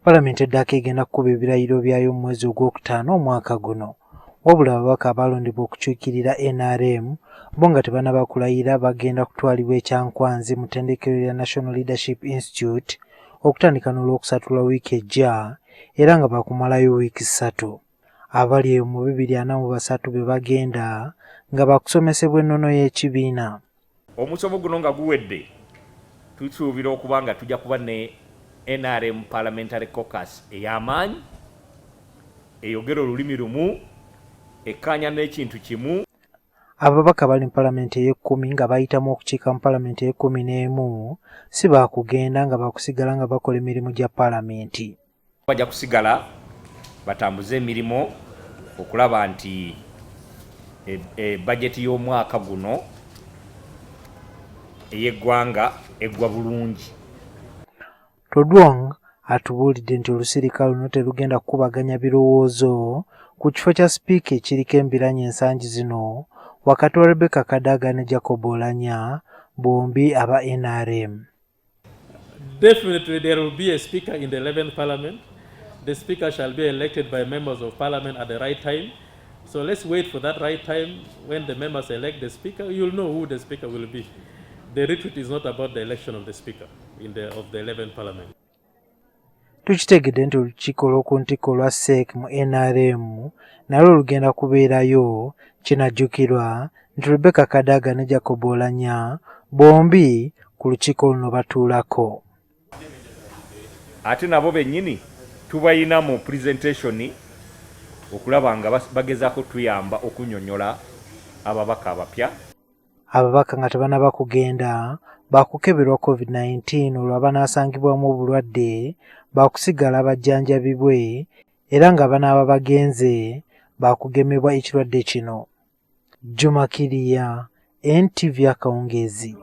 Palamenti eddako egenda kukuba ebirayiro byayo mu mwezi ogwokutaano omwaka guno. Wabula ababaka abalondebwa okukiikirira NRM bo nga tebannaba kulayira bagenda kutwalibwa e Kyankwanzi mu ttendekero lya National Leadership Institute okutandika n'olwokusatula wiiki ejja era nga bakumalayo wiiki ssatu. Abali eyo mu 243 be bagenda nga bakusomesebwa ennono y'ekibiina. Omusomo guno nga guwedde tusuubira okuba nga tujja kuba ne NRM Parliamentary Caucus ey'amaanyi eyogera olulimi lumu ekkaanya n'ekintu kimu. Ababaka bali mu palamenti ey'ekkumi nga bayitamu okukiika mu palamenti ey'ekkumi si baakugenda nga bakusigala nga bakola emirimu gya palamenti. Bajja kusigala batambuze emirimu okulaba nti bajeti y'omwaka guno ey'eggwanga eggwa bulungi. Todwong atubuulidde nti olusirika luno terugenda kukubaganya birowoozo ku kifo kya sipiika ekiriko embiranye ensangi zino wakati wa Rebecca Kadaga ne Jacob Oulanyah bombi aba NRM. Definitely there will be a speaker in the 11th parliament. The speaker shall be elected by members of parliament at the right time. So let's wait for that right time. When the members elect the speaker, you'll know who the speaker will be. The retreat is not about the election of the speaker of the 11th parliament. Tukitegedde nti olukiiko olw'oku ntikko olwa SEC mu NRM nalwo lugenda kubeerayo. Kinajjukirwa nti Rebecca Kadaga ne Jacob Oulanyah bombi ku lukiiko luno batuulako. Ate nabo bennyini tubayina mu presentation okulaba nga bagezaako tuyamba okunnyonnyola ababaka abapya. Ababaka nga tebannaba kugenda baakukeberwa COVID-19 olwo abanaasangibwamu obulwadde baakusigala bajjanjabibwe era nga banaaba bagenze baakugemebwa ekirwadde kino. Juma Kiriya, NTV Akawungeezi.